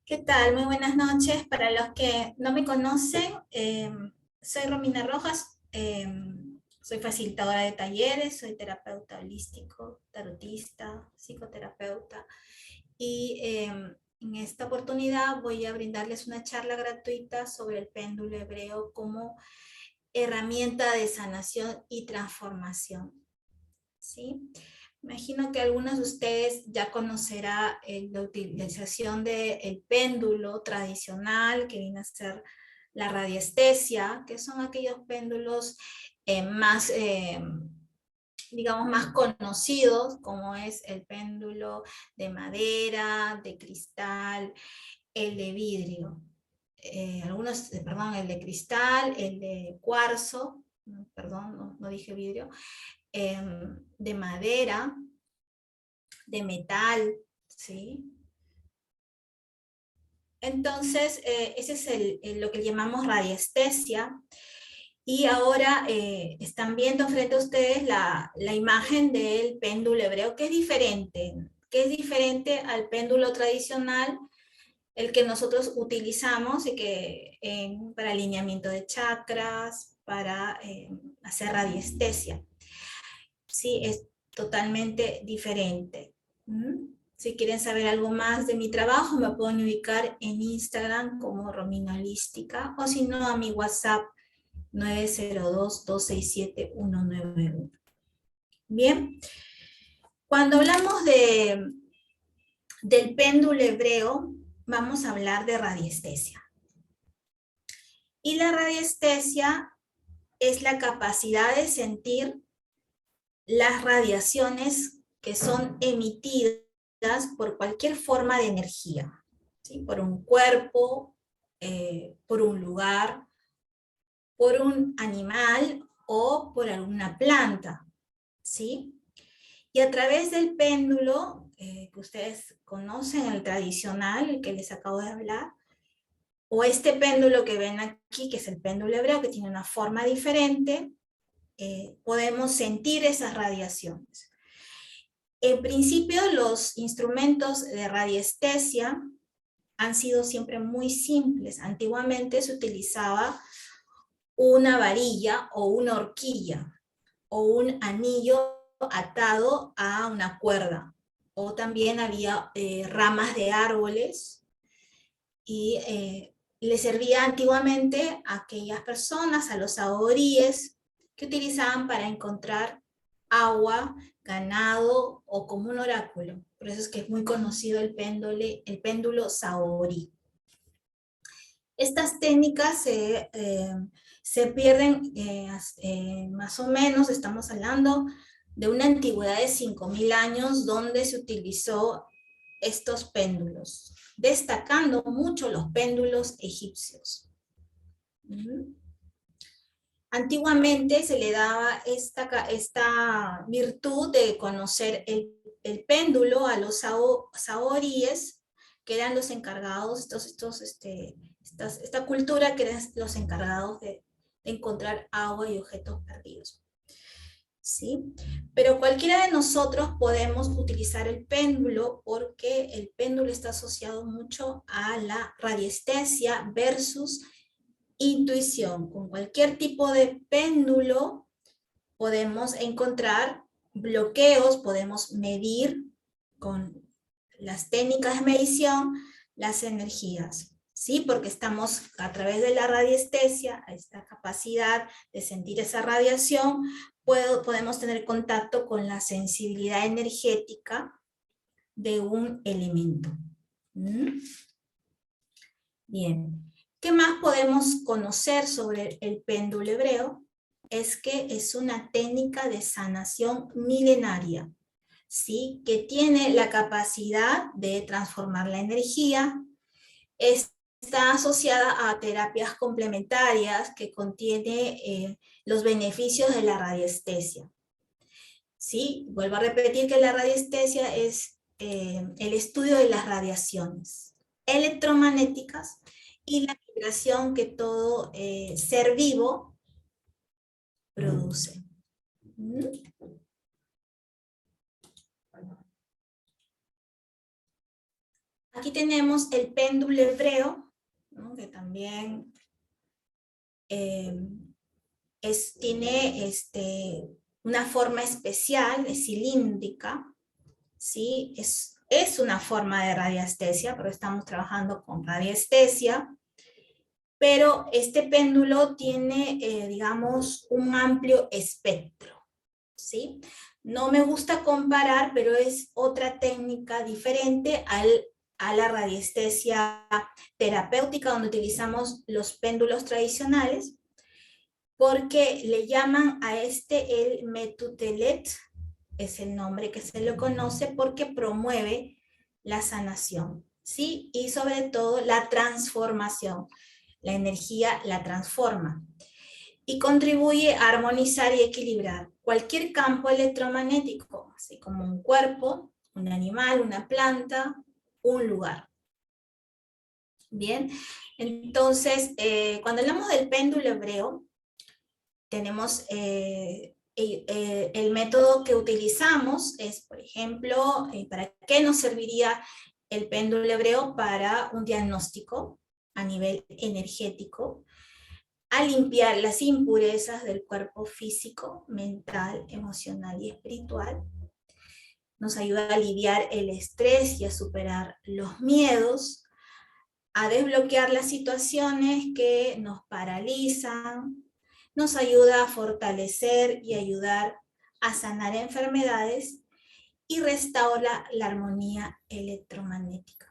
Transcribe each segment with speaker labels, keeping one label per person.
Speaker 1: ¿Qué tal? Muy buenas noches. Para los que no me conocen, soy Romina Rojas, soy facilitadora de talleres, soy terapeuta holístico, tarotista, psicoterapeuta y en esta oportunidad voy a brindarles una charla gratuita sobre el péndulo hebreo como herramienta de sanación y transformación. ¿Sí? Imagino que algunos de ustedes ya conocerán la utilización del péndulo tradicional, que viene a ser la radiestesia, que son aquellos péndulos más, digamos, más conocidos, como es el péndulo de madera, de cristal, el de vidrio. Perdón, el de cristal, el de cuarzo, perdón, no dije vidrio, de madera, de metal, ¿sí? Entonces, ese es lo que llamamos radiestesia. Y ahora están viendo frente a ustedes la imagen del péndulo hebreo, que es diferente al péndulo tradicional, el que nosotros utilizamos y para alineamiento de chakras, para hacer radiestesia. Sí, es totalmente diferente. Si quieren saber algo más de mi trabajo, me pueden ubicar en Instagram como Romina Holística, o si no, a mi WhatsApp 902-267-191. Bien, cuando hablamos del péndulo hebreo, vamos a hablar de radiestesia. Y la radiestesia es la capacidad de sentir las radiaciones que son emitidas por cualquier forma de energía, ¿sí? Por un cuerpo, por un lugar, por un animal o por alguna planta, ¿sí? Y a través del péndulo, que ustedes conocen, el tradicional, el que les acabo de hablar, o este péndulo que ven aquí, que es el péndulo hebreo, que tiene una forma diferente, podemos sentir esas radiaciones. En principio, los instrumentos de radiestesia han sido siempre muy simples. Antiguamente se utilizaba una varilla o una horquilla o un anillo atado a una cuerda. O también había ramas de árboles y le servía antiguamente a aquellas personas, a los sahoríes, que utilizaban para encontrar agua, ganado o como un oráculo. Por eso es que es muy conocido el péndulo sahorí. Estas técnicas se pierden más o menos, estamos hablando de una antigüedad de 5.000 años donde se utilizó estos péndulos, destacando mucho los péndulos egipcios. Antiguamente se le daba esta virtud de conocer el péndulo a los sahoríes, que eran los encargados, esta cultura que eran los encargados de encontrar agua y objetos perdidos. ¿Sí? Pero cualquiera de nosotros podemos utilizar el péndulo porque el péndulo está asociado mucho a la radiestesia versus intuición. Con cualquier tipo de péndulo podemos encontrar bloqueos, podemos medir con las técnicas de medición las energías, ¿sí? Porque estamos a través de la radiestesia, esta capacidad de sentir esa radiación, podemos tener contacto con la sensibilidad energética de un elemento. Bien, ¿qué más podemos conocer sobre el péndulo hebreo? Es que es una técnica de sanación milenaria, ¿sí? Que tiene la capacidad de transformar la energía, está asociada a terapias complementarias que contiene los beneficios de la radiestesia. ¿Sí? Vuelvo a repetir que la radiestesia es el estudio de las radiaciones electromagnéticas y la vibración que todo ser vivo produce. aquí tenemos el péndulo hebreo, ¿no? Que también tiene una forma especial, es cilíndrica, ¿sí? Es una forma de radiestesia, pero estamos trabajando con radiestesia. Pero este péndulo tiene, digamos, un amplio espectro, ¿sí? No me gusta comparar, pero es otra técnica diferente a la radiestesia terapéutica, donde utilizamos los péndulos tradicionales, porque le llaman a el Metutelet, es el nombre que se le conoce, porque promueve la sanación, ¿sí? Y sobre todo la transformación. La energía la transforma y contribuye a armonizar y equilibrar cualquier campo electromagnético, así como un cuerpo, un animal, una planta, un lugar. Bien, entonces, cuando hablamos del péndulo hebreo, tenemos el método que utilizamos es, por ejemplo, ¿para qué nos serviría el péndulo hebreo? Para un diagnóstico a nivel energético, a limpiar las impurezas del cuerpo físico, mental, emocional y espiritual. Nos ayuda a aliviar el estrés y a superar los miedos, a desbloquear las situaciones que nos paralizan, nos ayuda a fortalecer y ayudar a sanar enfermedades y restaura la armonía electromagnética.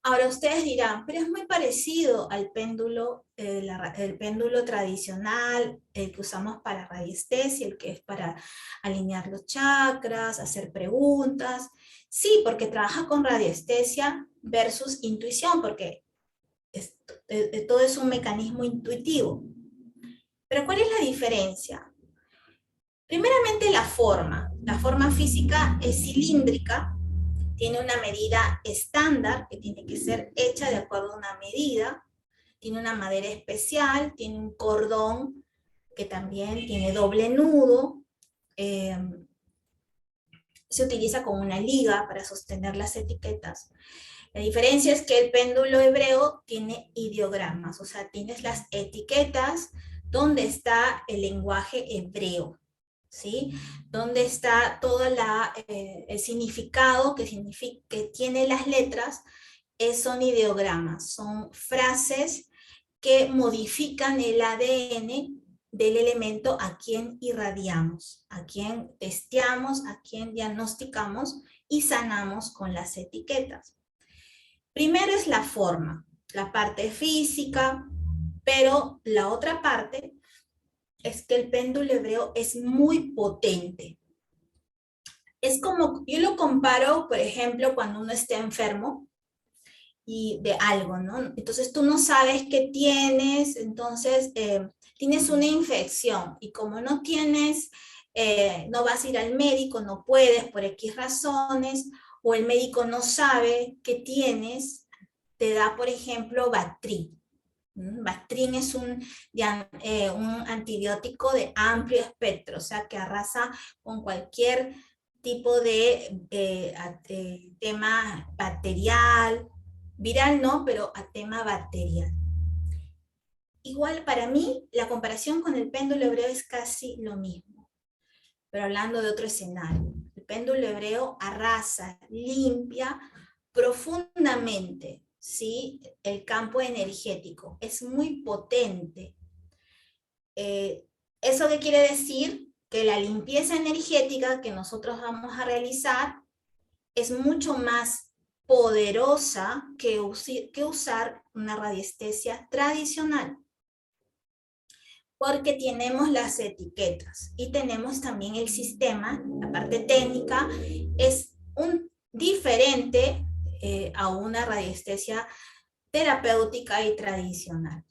Speaker 1: Ahora ustedes dirán, pero es muy parecido al péndulo, el péndulo tradicional, el que usamos para radiestesia, el que es para alinear los chakras, hacer preguntas. Sí, porque trabaja con radiestesia versus intuición, porque todo es un mecanismo intuitivo. Pero ¿cuál es la diferencia? Primeramente la forma física es cilíndrica, tiene una medida estándar que tiene que ser hecha de acuerdo a una medida, tiene una madera especial, tiene un cordón que también tiene doble nudo, se utiliza como una liga para sostener las etiquetas. La diferencia es que el péndulo hebreo tiene ideogramas, o sea, tienes las etiquetas donde está el lenguaje hebreo, ¿sí? Donde está todo el significado que tiene las letras, son ideogramas, son frases que modifican el ADN del elemento a quien irradiamos, a quien testeamos, a quien diagnosticamos y sanamos con las etiquetas. Primero es la forma, la parte física, pero la otra parte es que el péndulo hebreo es muy potente. Es como, yo lo comparo, por ejemplo, cuando uno está enfermo y de algo, ¿no? Entonces tú no sabes qué tienes, entonces tienes una infección y como no tienes, no vas a ir al médico, no puedes por X razones, o el médico no sabe qué tienes, te da, por ejemplo, Bactrim. Bactrim es un antibiótico de amplio espectro, o sea, que arrasa con cualquier tipo de tema bacterial, viral no, pero a tema bacterial. Igual para mí, la comparación con el péndulo hebreo es casi lo mismo, pero hablando de otro escenario. El péndulo hebreo arrasa, limpia profundamente, ¿sí? El campo energético, es muy potente. ¿Eso qué quiere decir? Que la limpieza energética que nosotros vamos a realizar es mucho más poderosa que usar una radiestesia tradicional, porque tenemos las etiquetas y tenemos también el sistema, la parte técnica es diferente a una radiestesia terapéutica y tradicional.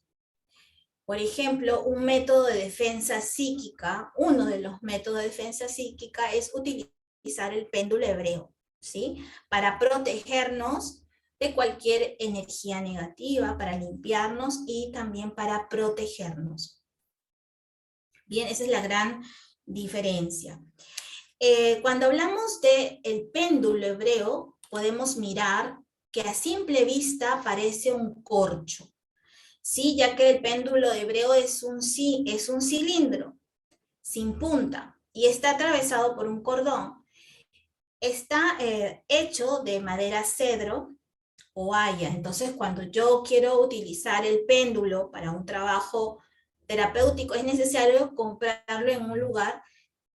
Speaker 1: Por ejemplo, un método de defensa psíquica, uno de los métodos de defensa psíquica es utilizar el péndulo hebreo, ¿sí? Para protegernos de cualquier energía negativa, para limpiarnos y también para protegernos. Bien, esa es la gran diferencia. Cuando hablamos del péndulo hebreo, podemos mirar que a simple vista parece un corcho, ¿sí? Ya que el péndulo hebreo es un cilindro sin punta y está atravesado por un cordón. Está hecho de madera cedro o haya. Entonces, cuando yo quiero utilizar el péndulo para un trabajo terapéutico, es necesario comprarlo en un lugar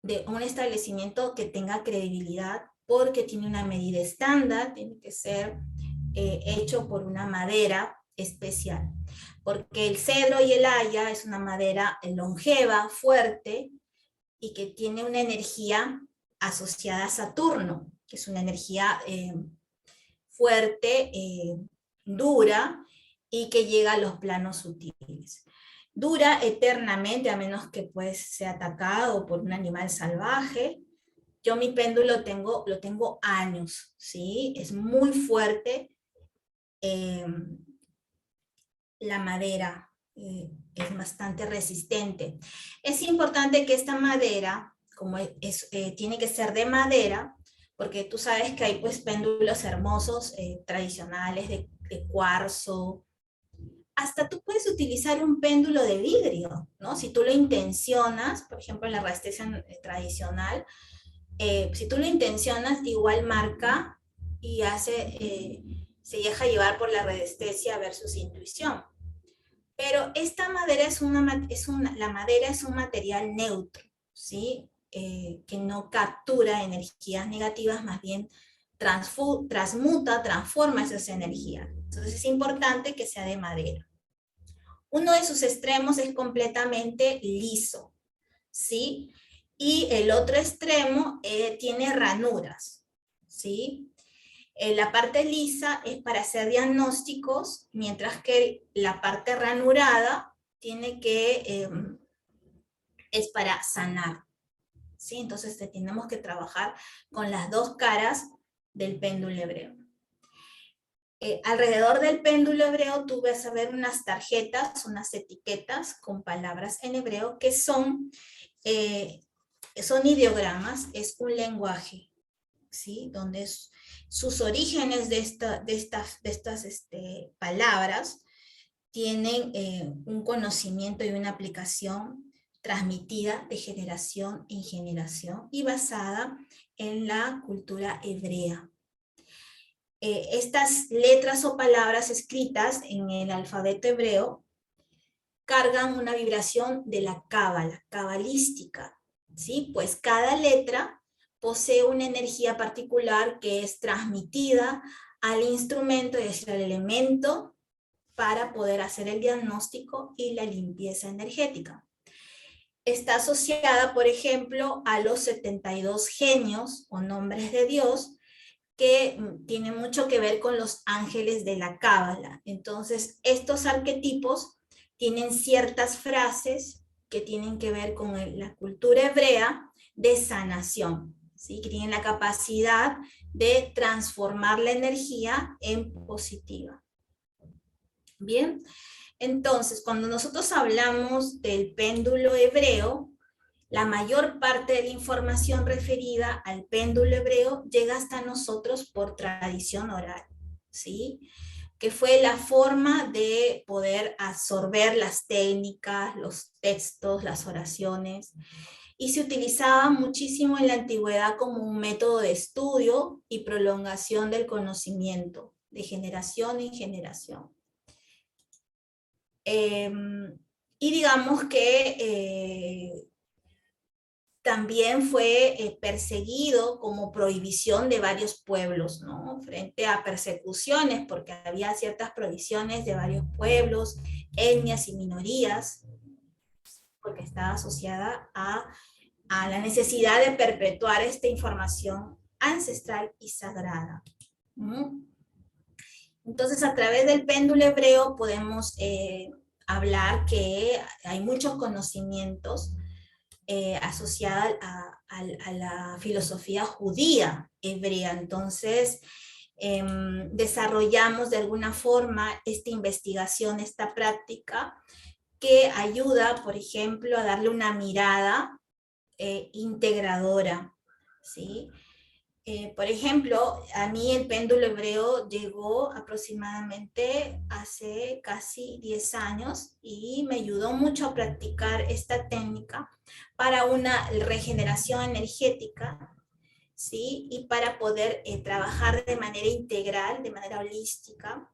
Speaker 1: de un establecimiento que tenga credibilidad, porque tiene una medida estándar, tiene que ser hecho por una madera especial, porque el cedro y el haya es una madera longeva, fuerte, y que tiene una energía asociada a Saturno, que es una energía fuerte, dura, y que llega a los planos sutiles. Dura eternamente, a menos que pues sea atacado por un animal salvaje. Yo mi péndulo lo tengo años, ¿sí? Es muy fuerte. La madera es bastante resistente. Es importante que esta madera, como tiene que ser de madera, porque tú sabes que hay pues péndulos hermosos, tradicionales de cuarzo. Hasta tú puedes utilizar un péndulo de vidrio, ¿no? Si tú lo intencionas, por ejemplo en la radiestesia tradicional, si tú lo intencionas, igual marca y se deja llevar por la radiestesia versus intuición. Pero esta madera la madera es un material neutro, ¿sí? Que no captura energías negativas, más bien transmuta, transforma esas energías. Entonces es importante que sea de madera. Uno de sus extremos es completamente liso, ¿sí? Y el otro extremo tiene ranuras, ¿sí? La parte lisa es para hacer diagnósticos, mientras que la parte ranurada es para sanar, ¿sí? Entonces tenemos que trabajar con las dos caras del péndulo hebreo. Alrededor del péndulo hebreo tú vas a ver unas tarjetas, unas etiquetas con palabras en hebreo que son ideogramas, es un lenguaje, ¿sí? Donde sus orígenes de estas palabras tienen un conocimiento y una aplicación transmitida de generación en generación y basada en la cultura hebrea. Estas letras o palabras escritas en el alfabeto hebreo cargan una vibración de la cábala, cabalística, ¿sí? Pues cada letra posee una energía particular que es transmitida al instrumento, es decir, al elemento, para poder hacer el diagnóstico y la limpieza energética. Está asociada, por ejemplo, a los 72 genios o nombres de Dios, que tiene mucho que ver con los ángeles de la cábala. Entonces, estos arquetipos tienen ciertas frases que tienen que ver con la cultura hebrea de sanación, ¿sí? Que tienen la capacidad de transformar la energía en positiva. Bien, entonces, cuando nosotros hablamos del péndulo hebreo, la mayor parte de la información referida al péndulo hebreo llega hasta nosotros por tradición oral, ¿sí? Que fue la forma de poder absorber las técnicas, los textos, las oraciones, y se utilizaba muchísimo en la antigüedad como un método de estudio y prolongación del conocimiento, de generación en generación. Y digamos que también fue perseguido como prohibición de varios pueblos, ¿no? Frente a persecuciones, porque había ciertas prohibiciones de varios pueblos, etnias y minorías, porque estaba asociada a la necesidad de perpetuar esta información ancestral y sagrada. ¿Mm? Entonces, a través del péndulo hebreo podemos hablar que hay muchos conocimientos asociada a la filosofía judía hebrea. Entonces, desarrollamos de alguna forma esta investigación, esta práctica, que ayuda, por ejemplo, a darle una mirada integradora, ¿sí? Por ejemplo, a mí el péndulo hebreo llegó aproximadamente hace casi 10 años y me ayudó mucho a practicar esta técnica para una regeneración energética, ¿sí? Y para poder trabajar de manera integral, de manera holística,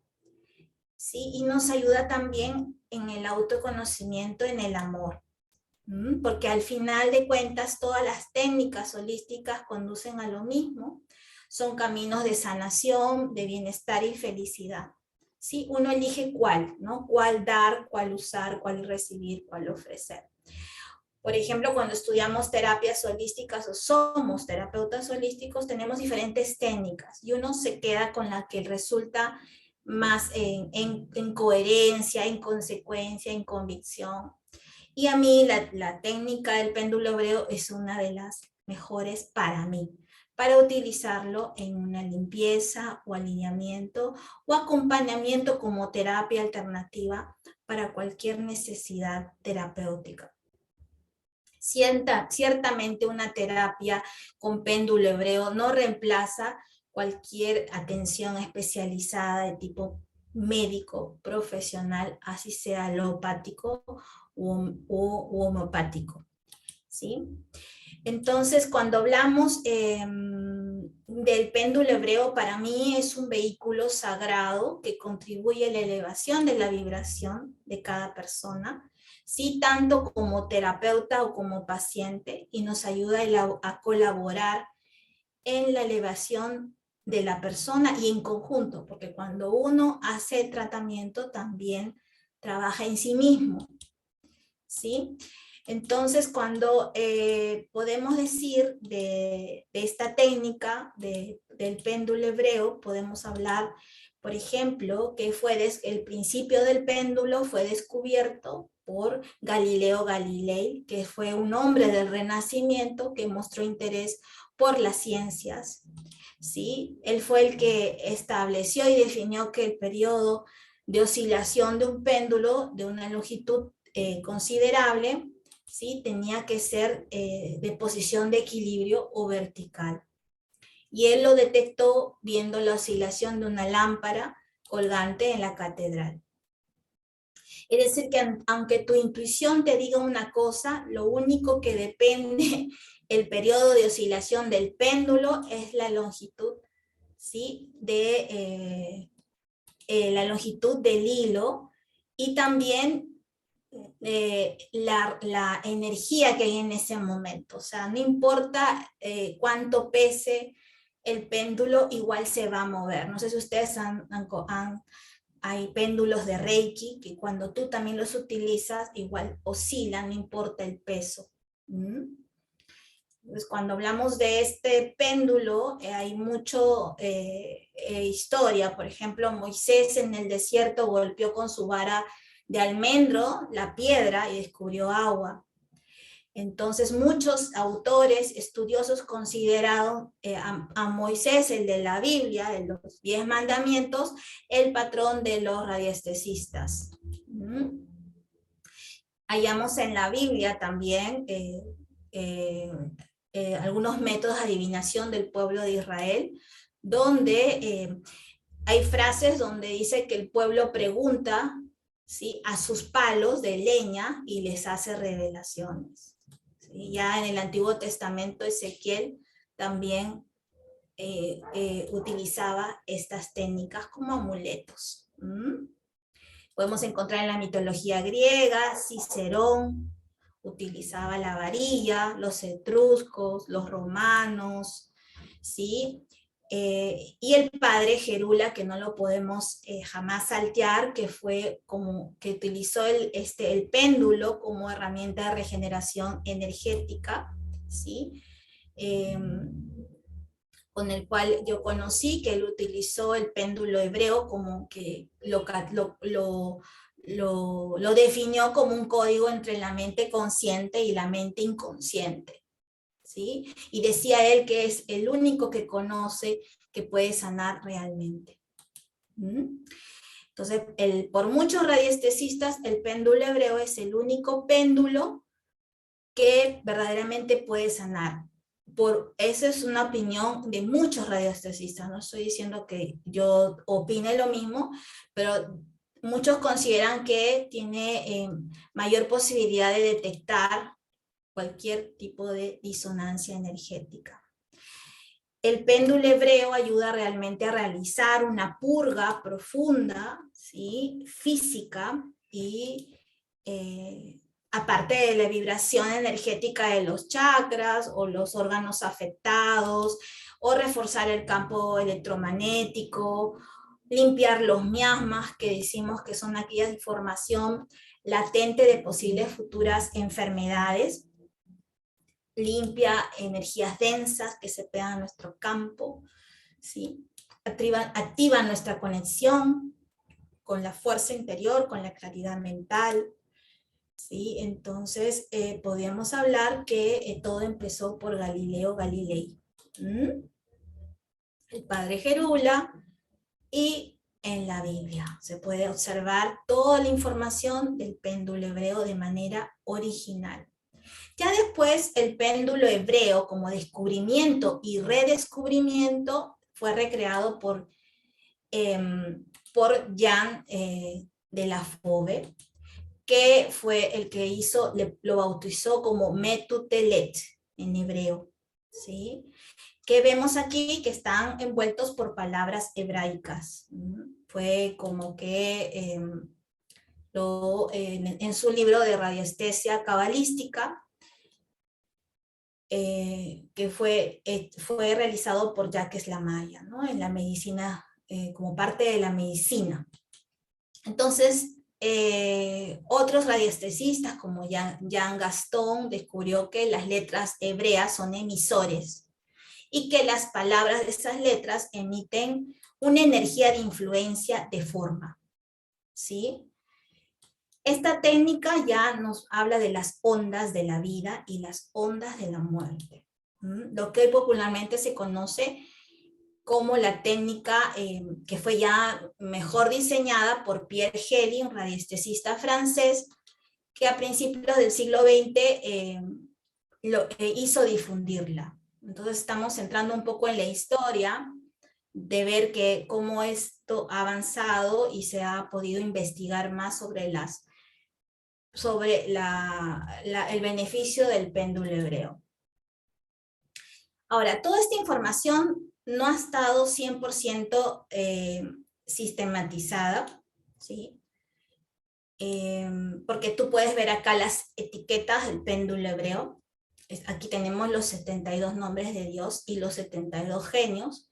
Speaker 1: ¿sí? Y nos ayuda también en el autoconocimiento, en el amor. Porque al final de cuentas todas las técnicas holísticas conducen a lo mismo, son caminos de sanación, de bienestar y felicidad. ¿Sí? Uno elige cuál, ¿no? Cuál dar, cuál usar, cuál recibir, cuál ofrecer. Por ejemplo, cuando estudiamos terapias holísticas o somos terapeutas holísticos, tenemos diferentes técnicas y uno se queda con la que resulta más en coherencia, en consecuencia, en convicción. Y a mí la técnica del péndulo hebreo es una de las mejores para mí, para utilizarlo en una limpieza o alineamiento o acompañamiento como terapia alternativa para cualquier necesidad terapéutica. Ciertamente una terapia con péndulo hebreo no reemplaza cualquier atención especializada de tipo médico, profesional, así sea alopático u homeopático, ¿sí? Entonces, cuando hablamos del péndulo hebreo, para mí es un vehículo sagrado que contribuye a la elevación de la vibración de cada persona, sí, tanto como terapeuta o como paciente, y nos ayuda a colaborar en la elevación de la persona y en conjunto, porque cuando uno hace el tratamiento también trabaja en sí mismo, ¿sí? Entonces, cuando podemos decir de esta técnica del péndulo hebreo, podemos hablar, por ejemplo, que el principio del péndulo fue descubierto por Galileo Galilei, que fue un hombre del Renacimiento que mostró interés por las ciencias, ¿sí? Él fue el que estableció y definió que el periodo de oscilación de un péndulo de una longitud considerable, ¿sí? Tenía que ser de posición de equilibrio o vertical. Y él lo detectó viendo la oscilación de una lámpara colgante en la catedral. Es decir, que aunque tu intuición te diga una cosa, lo único que depende el periodo de oscilación del péndulo es la longitud, ¿sí? La longitud del hilo y también la energía que hay en ese momento. O sea, no importa cuánto pese el péndulo, igual se va a mover. No sé si ustedes hay péndulos de Reiki que cuando tú también los utilizas, igual oscilan, no importa el peso. Entonces, cuando hablamos de este péndulo, hay mucho historia. Por ejemplo, Moisés en el desierto golpeó con su vara de almendro la piedra y descubrió agua. Entonces, muchos autores estudiosos consideraron a Moisés, el de la Biblia, de los 10 mandamientos, el patrón de los radiestesistas. Hallamos en la Biblia también algunos métodos de adivinación del pueblo de Israel, donde hay frases donde dice que el pueblo pregunta, ¿sí?, a sus palos de leña y les hace revelaciones. ¿Sí? Ya en el Antiguo Testamento Ezequiel también utilizaba estas técnicas como amuletos. Podemos encontrar en la mitología griega, Cicerón utilizaba la varilla, los etruscos, los romanos, ¿sí? Y el padre Gerula, que no lo podemos jamás saltear, que fue como que utilizó el péndulo como herramienta de regeneración energética, ¿sí? Con el cual yo conocí que él utilizó el péndulo hebreo como que lo definió como un código entre la mente consciente y la mente inconsciente, ¿sí? Y decía él que es el único que conoce que puede sanar realmente. Entonces, por muchos radiestesistas, el péndulo hebreo es el único péndulo que verdaderamente puede sanar. esa es una opinión de muchos radiestesistas, no estoy diciendo que yo opine lo mismo, pero muchos consideran que tiene mayor posibilidad de detectar cualquier tipo de disonancia energética. El péndulo hebreo ayuda realmente a realizar una purga profunda, ¿sí? Física, y aparte de la vibración energética de los chakras o los órganos afectados, o reforzar el campo electromagnético, limpiar los miasmas, que decimos que son aquella información latente de posibles futuras enfermedades, limpia energías densas que se pegan a nuestro campo, ¿sí? Activa nuestra conexión con la fuerza interior, con la claridad mental, ¿sí? Entonces, podríamos hablar que todo empezó por Galileo Galilei, el padre Gerula, y en la Biblia se puede observar toda la información del péndulo hebreo de manera original. Ya después el péndulo hebreo como descubrimiento y redescubrimiento fue recreado por Jan de la Fove, que fue el que lo bautizó como Metutelet en hebreo, ¿sí? Que vemos aquí que están envueltos por palabras hebraicas. Fue como que en su libro de radiestesia cabalística, que fue realizado por Jacques Lamaya, ¿no? En la medicina, como parte de la medicina. Entonces, otros radiestesistas como Jean Gaston descubrió que las letras hebreas son emisores y que las palabras de esas letras emiten una energía de influencia de forma, ¿sí? Esta técnica ya nos habla de las ondas de la vida y las ondas de la muerte, lo que popularmente se conoce como la técnica que fue ya mejor diseñada por Pierre Hely, un radiestesista francés, que a principios del siglo XX hizo difundirla. Entonces estamos entrando un poco en la historia de ver cómo esto ha avanzado y se ha podido investigar más sobre el beneficio del péndulo hebreo. Ahora, toda esta información no ha estado 100% sistematizada, ¿sí? Porque tú puedes ver acá las etiquetas del péndulo hebreo. Aquí tenemos los 72 nombres de Dios y los 72 genios,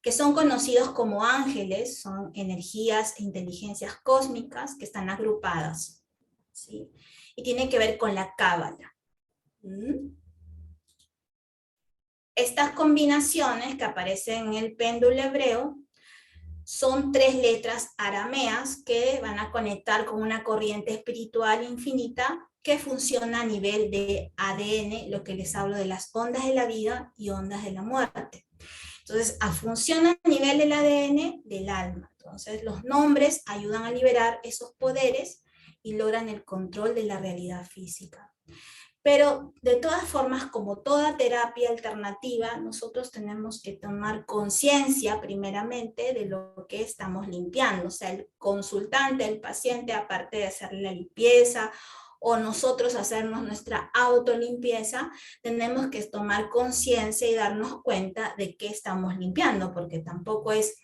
Speaker 1: que son conocidos como ángeles, son energías e inteligencias cósmicas que están agrupadas, ¿sí? Y tiene que ver con la cábala. Estas combinaciones que aparecen en el péndulo hebreo son 3 letras arameas que van a conectar con una corriente espiritual infinita que funciona a nivel de ADN, lo que les hablo de las ondas de la vida y ondas de la muerte. Entonces, funciona a nivel del ADN del alma. Entonces, los nombres ayudan a liberar esos poderes y logran el control de la realidad física. Pero de todas formas, como toda terapia alternativa, nosotros tenemos que tomar conciencia primeramente de lo que estamos limpiando. O sea, el consultante, el paciente, aparte de hacer la limpieza o nosotros hacernos nuestra autolimpieza, tenemos que tomar conciencia y darnos cuenta de qué estamos limpiando, porque tampoco es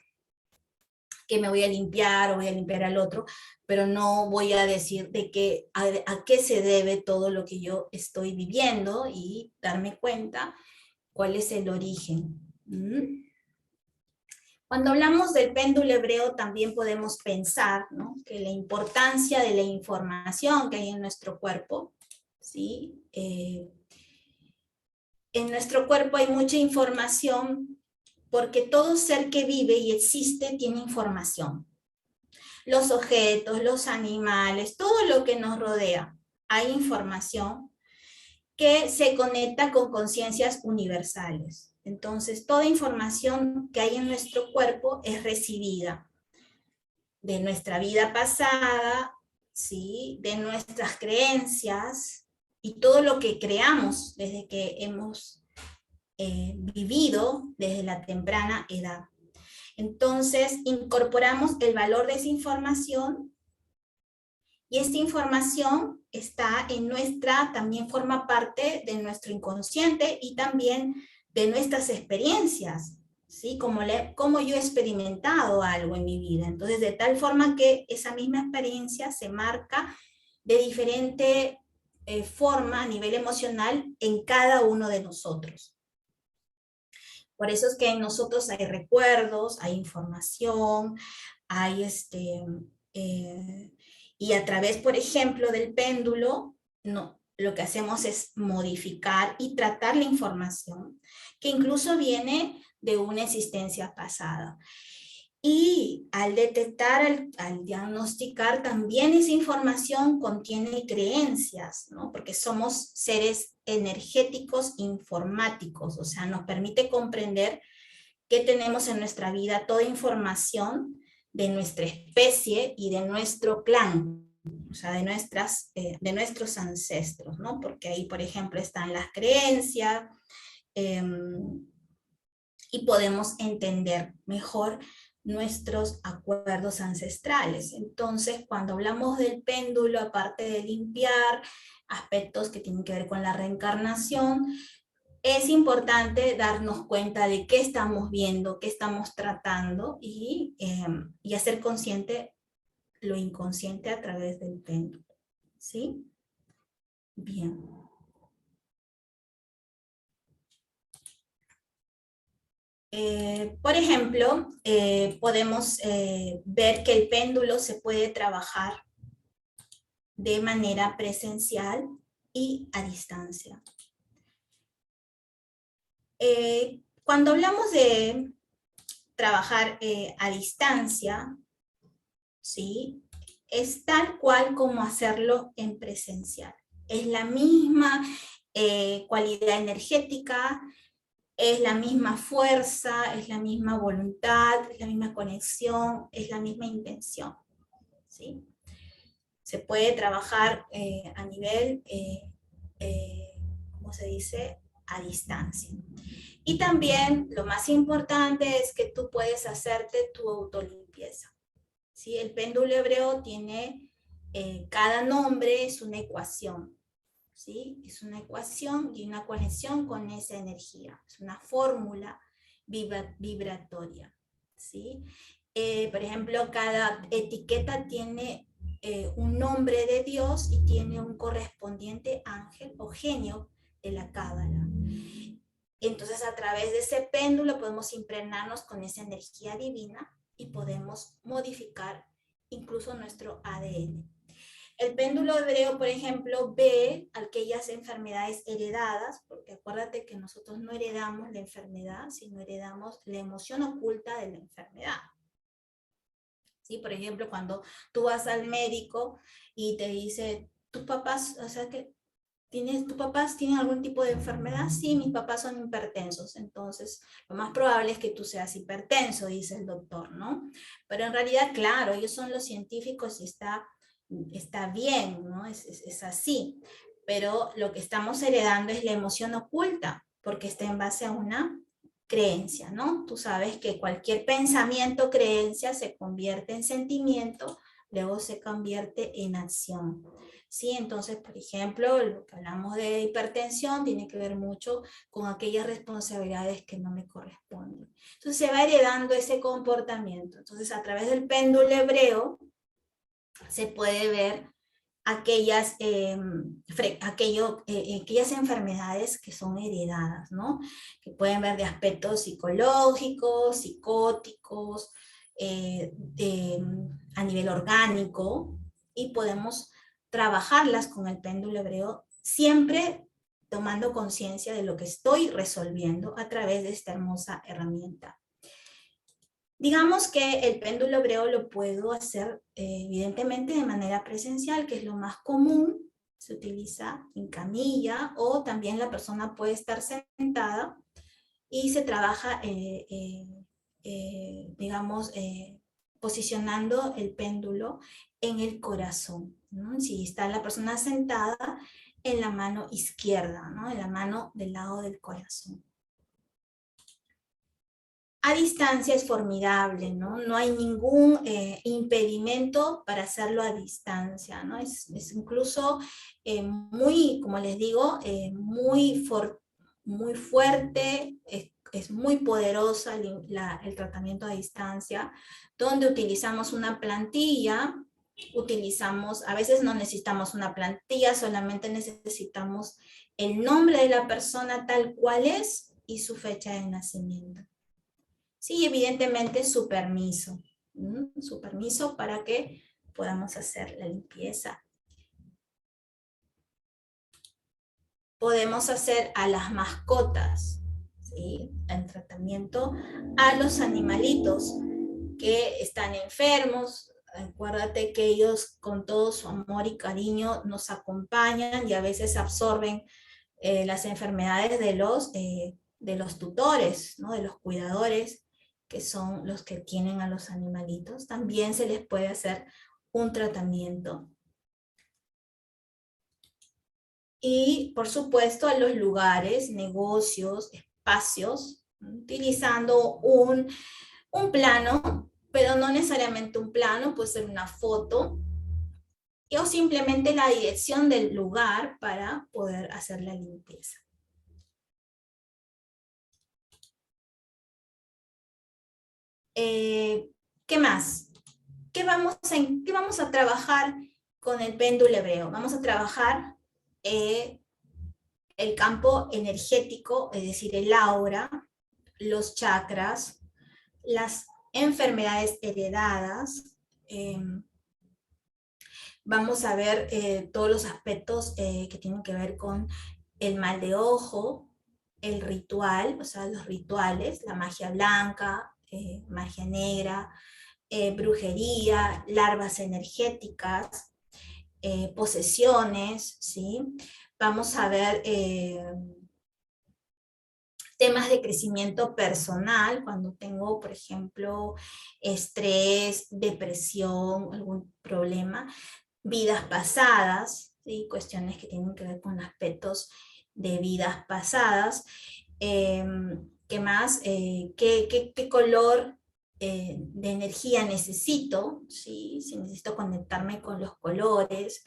Speaker 1: que me voy a limpiar o voy a limpiar al otro, pero no voy a decir a qué se debe todo lo que yo estoy viviendo y darme cuenta cuál es el origen. Cuando hablamos del péndulo hebreo también podemos pensar, ¿no?, que la importancia de la información que hay en nuestro cuerpo, ¿sí? En nuestro cuerpo hay mucha información porque todo ser que vive y existe tiene información. Los objetos, los animales, todo lo que nos rodea, hay información que se conecta con conciencias universales. Entonces, toda información que hay en nuestro cuerpo es recibida de nuestra vida pasada, ¿sí?, de nuestras creencias y todo lo que creamos desde que hemos vivido desde la temprana edad. Entonces, incorporamos el valor de esa información y esta información está en nuestra, también forma parte de nuestro inconsciente y también de nuestras experiencias, ¿sí? Como yo he experimentado algo en mi vida. Entonces, de tal forma que esa misma experiencia se marca de diferente forma a nivel emocional en cada uno de nosotros. Por eso es que en nosotros hay recuerdos, hay información, hay y a través, por ejemplo, del péndulo, no, lo que hacemos es modificar y tratar la información, que incluso viene de una existencia pasada. Y al detectar, al diagnosticar, también esa información contiene creencias, ¿no? Porque somos seres energéticos informáticos, o sea, nos permite comprender que tenemos en nuestra vida toda información de nuestra especie y de nuestro clan, o sea, de nuestros ancestros, ¿no? Porque ahí, por ejemplo, están las creencias y podemos entender mejor nuestros acuerdos ancestrales. Entonces, cuando hablamos del péndulo, aparte de limpiar aspectos que tienen que ver con la reencarnación, es importante darnos cuenta de qué estamos viendo, qué estamos tratando y hacer consciente lo inconsciente a través del péndulo. ¿Sí? Bien. Por ejemplo, podemos ver que el péndulo se puede trabajar de manera presencial y a distancia. Cuando hablamos de trabajar a distancia, ¿sí? Es tal cual como hacerlo en presencial. Es la misma cualidad energética, es la misma fuerza, es la misma voluntad, es la misma conexión, es la misma intención. ¿Sí? Se puede trabajar a nivel, ¿cómo se dice? A distancia. Y también lo más importante es que tú puedes hacerte tu autolimpieza. ¿Sí? El péndulo hebreo tiene, cada nombre es una ecuación. ¿Sí? Es una ecuación y una conexión con esa energía. Es una fórmula vibratoria. ¿Sí? Por ejemplo, cada etiqueta tiene un nombre de Dios y tiene un correspondiente ángel o genio de la Cábala. Entonces, a través de ese péndulo podemos impregnarnos con esa energía divina y podemos modificar incluso nuestro ADN. El péndulo hebreo, por ejemplo, ve aquellas enfermedades heredadas, porque acuérdate que nosotros no heredamos la enfermedad, sino heredamos la emoción oculta de la enfermedad. ¿Sí? Por ejemplo, cuando tú vas al médico y te dice, tus papás, o sea, que ¿tus papás tienen algún tipo de enfermedad? Sí, mis papás son hipertensos, entonces lo más probable es que tú seas hipertenso, dice el doctor, ¿no? Pero en realidad, claro, ellos son los científicos y está bien, ¿no? Es así, pero lo que estamos heredando es la emoción oculta, porque está en base a una creencia, ¿no? Tú sabes que cualquier pensamiento, creencia se convierte en sentimiento, luego se convierte en acción. ¿Sí? Entonces, por ejemplo, lo que hablamos de hipertensión tiene que ver mucho con aquellas responsabilidades que no me corresponden. Entonces se va heredando ese comportamiento. Entonces, a través del péndulo hebreo se puede ver aquellas enfermedades que son heredadas, ¿no? Que pueden ver de aspectos psicológicos, psicóticos, a nivel orgánico, y podemos trabajarlas con el péndulo hebreo, siempre tomando conciencia de lo que estoy resolviendo a través de esta hermosa herramienta. Digamos que el péndulo hebreo lo puedo hacer evidentemente de manera presencial, que es lo más común. Se utiliza en camilla o también la persona puede estar sentada y se trabaja, digamos, posicionando el péndulo en el corazón, ¿no? Si está la persona sentada, en la mano izquierda, ¿no? En la mano del lado del corazón. A distancia es formidable, ¿no? No hay ningún impedimento para hacerlo a distancia, ¿no? Es incluso muy, como les digo, muy fuerte, es muy poderosa el tratamiento a distancia, donde utilizamos una plantilla, a veces no necesitamos una plantilla, solamente necesitamos el nombre de la persona tal cual es y su fecha de nacimiento. Sí, evidentemente su permiso. Su permiso para que podamos hacer la limpieza. Podemos hacer a las mascotas, ¿sí? El tratamiento a los animalitos que están enfermos. Acuérdate que ellos con todo su amor y cariño nos acompañan y a veces absorben las enfermedades de los tutores, ¿no? De los cuidadores, que son los que tienen a los animalitos. También se les puede hacer un tratamiento. Y por supuesto a los lugares, negocios, espacios, utilizando un plano, pero no necesariamente un plano, puede ser una foto, o simplemente la dirección del lugar para poder hacer la limpieza. ¿Qué más? ¿Qué vamos a trabajar con el péndulo hebreo? Vamos a trabajar el campo energético, es decir, el aura, los chakras, las enfermedades heredadas. Vamos a ver todos los aspectos que tienen que ver con el mal de ojo, el ritual, o sea, los rituales, la magia blanca, magia negra, brujería, larvas energéticas, posesiones, ¿sí? Vamos a ver temas de crecimiento personal, cuando tengo, por ejemplo, estrés, depresión, algún problema, vidas pasadas, ¿sí? Cuestiones que tienen que ver con aspectos de vidas pasadas. ¿Qué más? ¿Qué color de energía necesito? ¿Sí? Si necesito conectarme con los colores.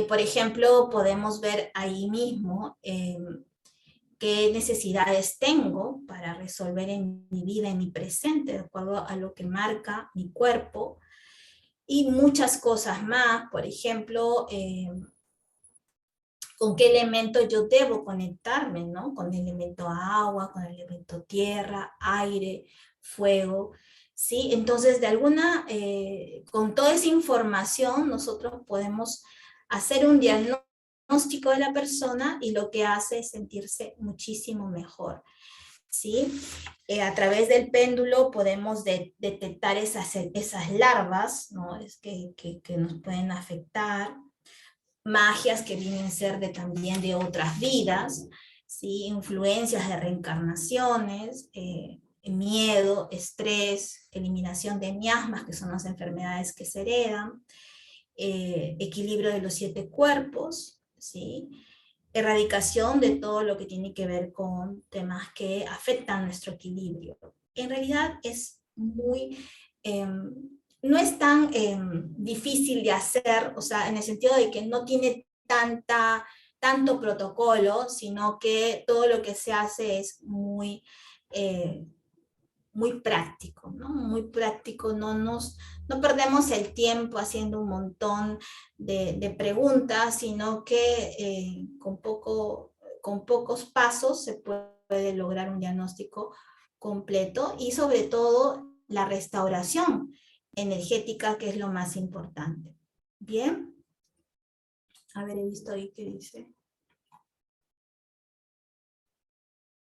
Speaker 1: Por ejemplo, podemos ver ahí mismo qué necesidades tengo para resolver en mi vida, en mi presente, de acuerdo a lo que marca mi cuerpo, y muchas cosas más. Por ejemplo, con qué elemento yo debo conectarme, ¿no? Con el elemento agua, con el elemento tierra, aire, fuego, ¿sí? Entonces, con toda esa información, nosotros podemos hacer un diagnóstico de la persona y lo que hace es sentirse muchísimo mejor, ¿sí? A través del péndulo podemos detectar esas larvas, ¿no? Que nos pueden afectar, magias que vienen a ser también de otras vidas, ¿sí? Influencias de reencarnaciones, miedo, estrés, eliminación de miasmas, que son las enfermedades que se heredan, equilibrio de los 7 cuerpos, ¿sí? Erradicación de todo lo que tiene que ver con temas que afectan nuestro equilibrio. En realidad es no es tan difícil de hacer, o sea, en el sentido de que no tiene tanto protocolo, sino que todo lo que se hace es muy práctico, ¿no? Muy práctico, no perdemos el tiempo haciendo un montón de preguntas, sino que con pocos pasos se puede lograr un diagnóstico completo y sobre todo la restauración energética, que es lo más importante. Bien, a ver, he visto ahí que dice.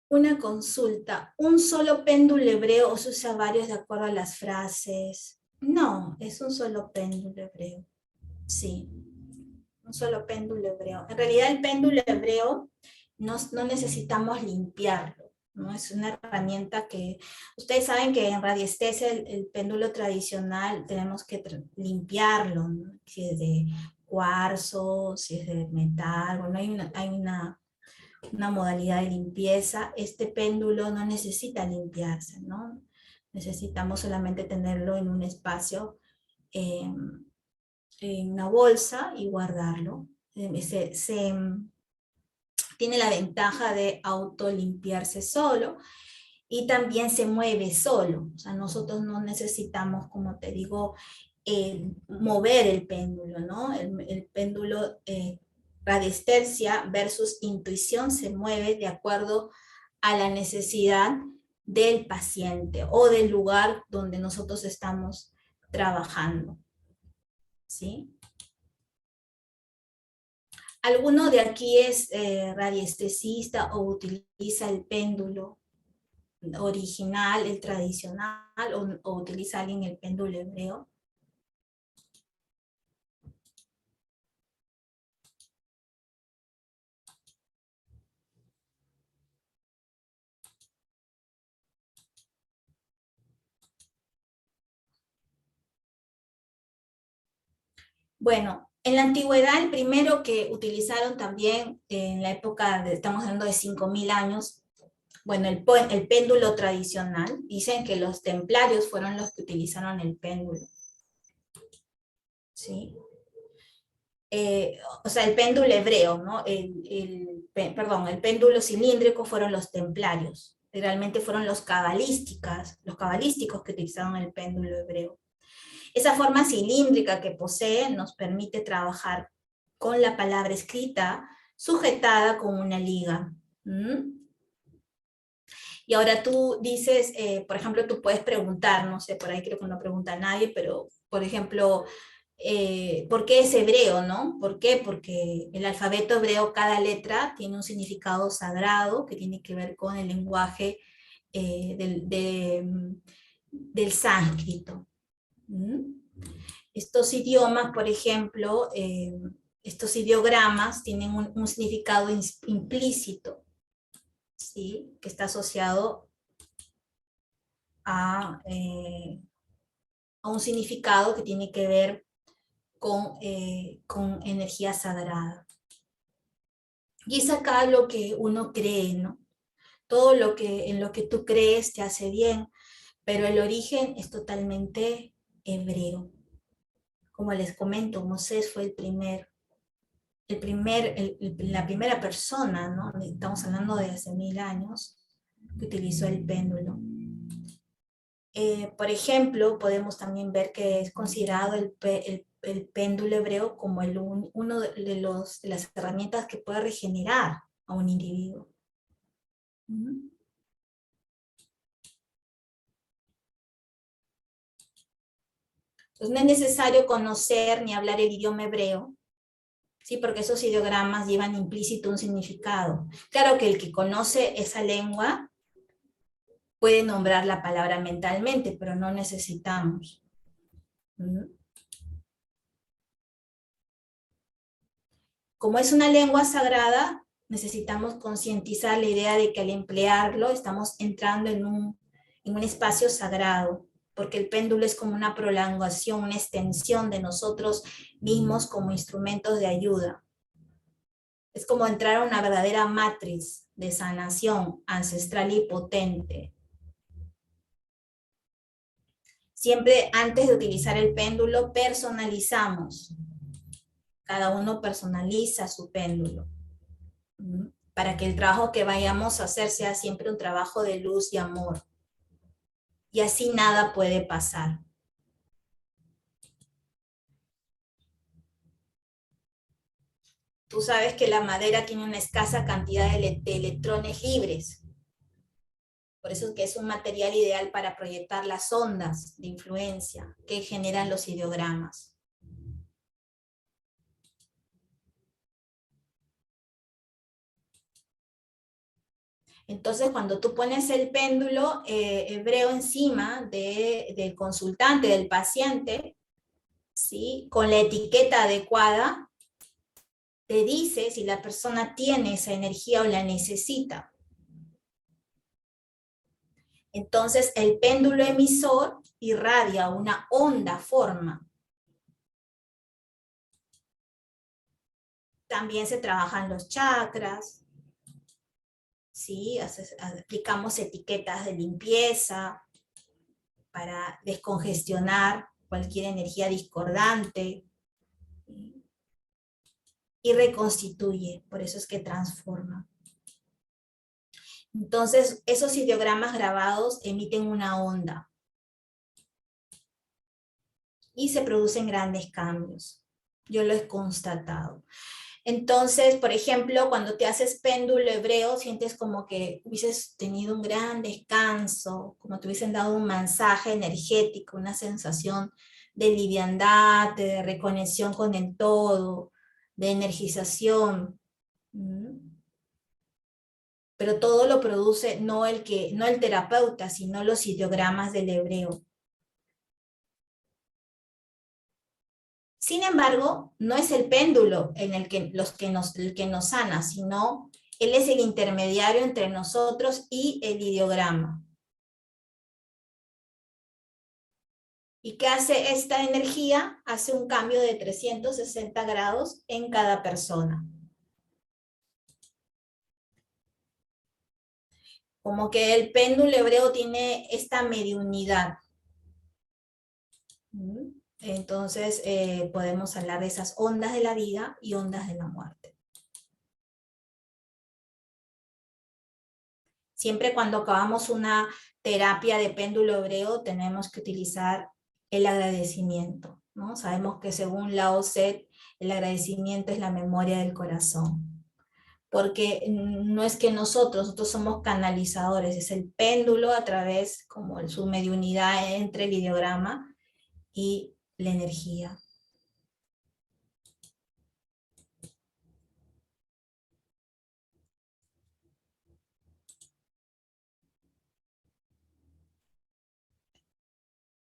Speaker 1: Una consulta, ¿un solo péndulo hebreo o se usa varios de acuerdo a las frases? No, es un solo péndulo hebreo. Sí, un solo péndulo hebreo. En realidad el péndulo hebreo no necesitamos limpiarlo, ¿no? Es una herramienta que, ustedes saben que en radiestesia el péndulo tradicional tenemos que limpiarlo, ¿no? Si es de cuarzo, si es de metal, bueno, hay una una modalidad de limpieza. Este péndulo no necesita limpiarse, ¿no? Necesitamos solamente tenerlo en un espacio, en una bolsa y guardarlo. Tiene la ventaja de autolimpiarse solo y también se mueve solo. O sea, nosotros no necesitamos, como te digo, mover el péndulo, ¿no? El péndulo radiestesia versus intuición se mueve de acuerdo a la necesidad del paciente o del lugar donde nosotros estamos trabajando, ¿sí? ¿Alguno de aquí es radiestesista o utiliza el péndulo original, el tradicional, o utiliza alguien el péndulo hebreo? Bueno, en la antigüedad el primero que utilizaron también en la época, estamos hablando de 5000 años, bueno, el péndulo tradicional, dicen que los templarios fueron los que utilizaron el péndulo, ¿sí? O sea, el péndulo hebreo, ¿no? Perdón, el péndulo cilíndrico fueron los templarios, realmente fueron los cabalísticos que utilizaron el péndulo hebreo. Esa forma cilíndrica que posee nos permite trabajar con la palabra escrita sujetada con una liga. Y ahora tú dices, por ejemplo, tú puedes preguntar, no sé, por ahí creo que no pregunta a nadie, pero por ejemplo, ¿por qué es hebreo, no? ¿Por qué? Porque el alfabeto hebreo, cada letra tiene un significado sagrado que tiene que ver con el lenguaje del sánscrito. Estos idiomas, por ejemplo, estos ideogramas tienen un significado implícito, ¿sí? Que está asociado a un significado que tiene que ver con energía sagrada. Y es acá lo que uno cree, ¿no? Todo en lo que tú crees te hace bien, pero el origen es totalmente hebreo. Como les comento, Moisés fue la primera persona, ¿no? Estamos hablando de hace 1000 años, que utilizó el péndulo. Por ejemplo, podemos también ver que es considerado el péndulo hebreo como uno de las herramientas que puede regenerar a un individuo. Entonces no es necesario conocer ni hablar el idioma hebreo, ¿sí? Porque esos ideogramas llevan implícito un significado. Claro que el que conoce esa lengua puede nombrar la palabra mentalmente, pero no necesitamos. Como es una lengua sagrada, necesitamos concientizar la idea de que al emplearlo estamos entrando en un espacio sagrado, porque el péndulo es como una prolongación, una extensión de nosotros mismos como instrumentos de ayuda. Es como entrar a una verdadera matriz de sanación ancestral y potente. Siempre antes de utilizar el péndulo personalizamos. Cada uno personaliza su péndulo, para que el trabajo que vayamos a hacer sea siempre un trabajo de luz y amor. Y así nada puede pasar. Tú sabes que la madera tiene una escasa cantidad de electrones libres. Por eso es que es un material ideal para proyectar las ondas de influencia que generan los ideogramas. Entonces, cuando tú pones el péndulo hebreo encima del consultante, del paciente, ¿sí? Con la etiqueta adecuada, te dice si la persona tiene esa energía o la necesita. Entonces, el péndulo emisor irradia una onda forma. También se trabajan los chakras, ¿sí? Aplicamos etiquetas de limpieza para descongestionar cualquier energía discordante, ¿sí? Y reconstituye, por eso es que transforma. Entonces, esos ideogramas grabados emiten una onda y se producen grandes cambios. Yo lo he constatado. Entonces, por ejemplo, cuando te haces péndulo hebreo, sientes como que hubieses tenido un gran descanso, como te hubiesen dado un mensaje energético, una sensación de liviandad, de reconexión con el todo, de energización. Pero todo lo produce no el terapeuta, sino los ideogramas del hebreo. Sin embargo, no es el péndulo en el que nos sana, sino él es el intermediario entre nosotros y el ideograma. ¿Y qué hace esta energía? Hace un cambio de 360 grados en cada persona. Como que el péndulo hebreo tiene esta mediunidad. Entonces podemos hablar de esas ondas de la vida y ondas de la muerte. Siempre cuando acabamos una terapia de péndulo hebreo tenemos que utilizar el agradecimiento, ¿no? Sabemos que según Lao Tse, el agradecimiento es la memoria del corazón. Porque no es que nosotros somos canalizadores, es el péndulo a través, como su mediunidad entre el ideograma y la energía.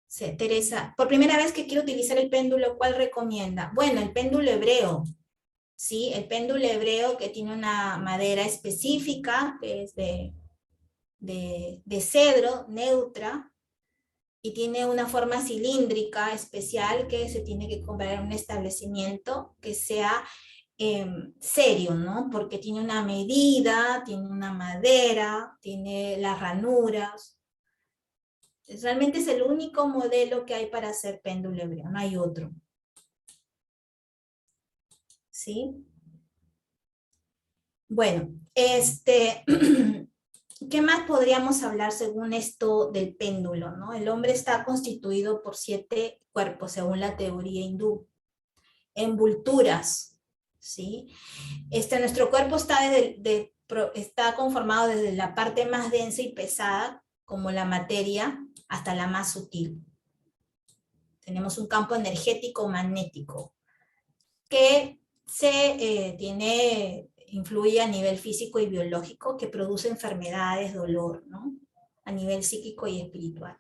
Speaker 1: Sí, Teresa, por primera vez que quiero utilizar el péndulo, ¿cuál recomienda? Bueno, el péndulo hebreo, ¿sí? El péndulo hebreo que tiene una madera específica, que es de cedro, neutra, y tiene una forma cilíndrica especial que se tiene que comprar en un establecimiento que sea serio, ¿no? Porque tiene una medida, tiene una madera, tiene las ranuras. Realmente es el único modelo que hay para hacer péndulo hebreo, no hay otro. ¿Sí? Bueno, ¿qué más podríamos hablar según esto del péndulo, ¿no? El hombre está constituido por 7 cuerpos, según la teoría hindú, envolturas, ¿sí? Nuestro cuerpo está conformado desde la parte más densa y pesada, como la materia, hasta la más sutil. Tenemos un campo energético magnético que influye a nivel físico y biológico, que produce enfermedades, dolor, ¿no? A nivel psíquico y espiritual.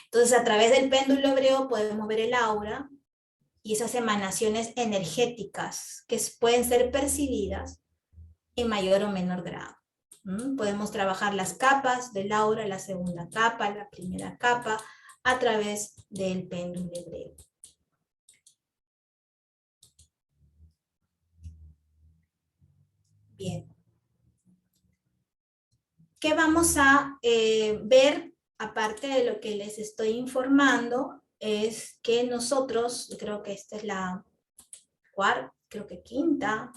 Speaker 1: Entonces, a través del péndulo hebreo podemos ver el aura y esas emanaciones energéticas que pueden ser percibidas en mayor o menor grado. Podemos trabajar las capas del aura, la segunda capa, la primera capa, a través del péndulo hebreo. Bien. ¿Qué vamos a ver, aparte de lo que les estoy informando? Es que nosotros, creo que esta es la quinta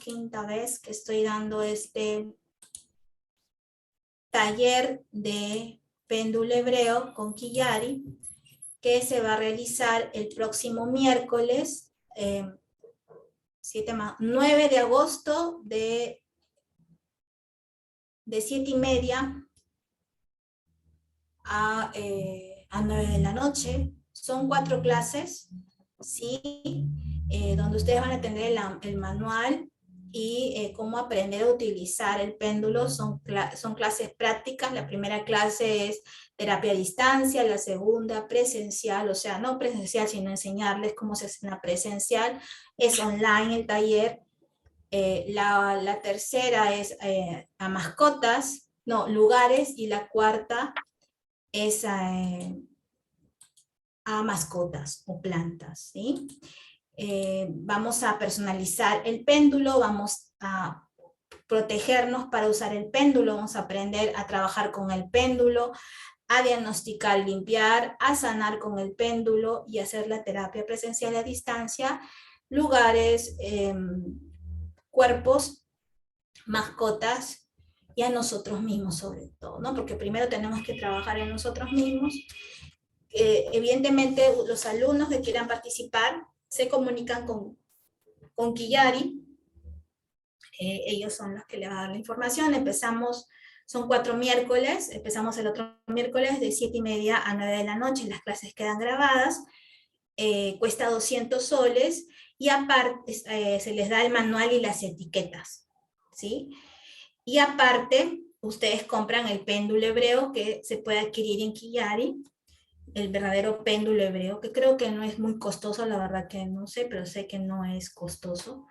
Speaker 1: vez que estoy dando este taller de péndulo hebreo con Kiyari, que se va a realizar el próximo miércoles 9 de agosto de 7:30 a 9 de la noche. Son 4 clases, ¿sí? Donde ustedes van a tener el manual y cómo aprender a utilizar el péndulo. Son clases prácticas. La primera clase es terapia a distancia, la segunda presencial, o sea, no presencial, sino enseñarles cómo se hace una presencial. Es online el taller. La tercera es a mascotas, no, lugares, y la cuarta es a mascotas o plantas, ¿sí? Vamos a personalizar el péndulo, vamos a protegernos para usar el péndulo, vamos a aprender a trabajar con el péndulo, a diagnosticar, limpiar, a sanar con el péndulo y hacer la terapia presencial a distancia, lugares, cuerpos, mascotas y a nosotros mismos sobre todo, ¿no? Porque primero tenemos que trabajar en nosotros mismos. Evidentemente los alumnos que quieran participar se comunican con Kiyari, ellos son los que le van a dar la información. Empezamos, son 4 miércoles, empezamos el otro miércoles de 7:30 a 9 de la noche, las clases quedan grabadas, cuesta 200 soles, y aparte se les da el manual y las etiquetas, ¿sí? Y aparte, ustedes compran el péndulo hebreo que se puede adquirir en Kiyari, el verdadero péndulo hebreo, que creo que no es muy costoso, la verdad que no sé, pero sé que no es costoso.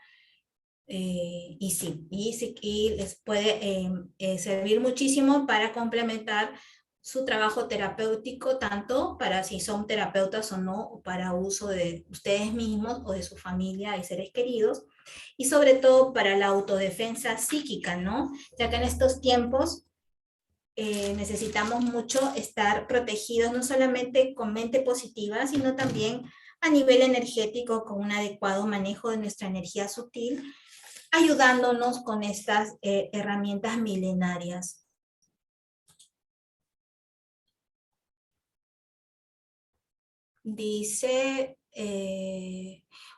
Speaker 1: Y sí, y les puede servir muchísimo para complementar su trabajo terapéutico, tanto para si son terapeutas o no, o para uso de ustedes mismos o de su familia y seres queridos, y sobre todo para la autodefensa psíquica, ¿no? Ya que en estos tiempos necesitamos mucho estar protegidos, no solamente con mente positiva, sino también a nivel energético, con un adecuado manejo de nuestra energía sutil, ayudándonos con estas herramientas milenarias. Dice,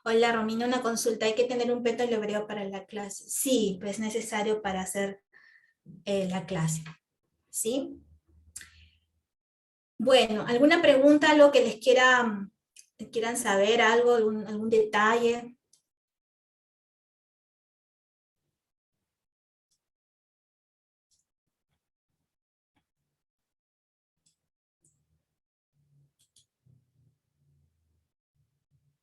Speaker 1: hola Romina, una consulta, ¿hay que tener un péndulo hebreo para la clase? Sí, pues es necesario para hacer la clase, ¿sí? Bueno, ¿alguna pregunta, algo que les quieran saber, algo, algún detalle?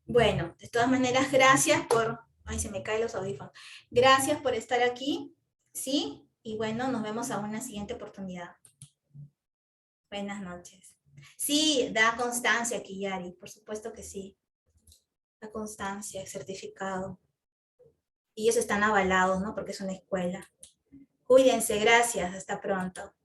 Speaker 1: Bueno, de todas maneras, gracias por... Ay, se me caen los audífonos. Gracias por estar aquí, ¿sí? Y bueno, nos vemos a una siguiente oportunidad. Buenas noches. Sí, da constancia, Kiyari, por supuesto que sí. Da constancia, certificado. Y ellos están avalados, ¿no? Porque es una escuela. Cuídense, gracias, hasta pronto.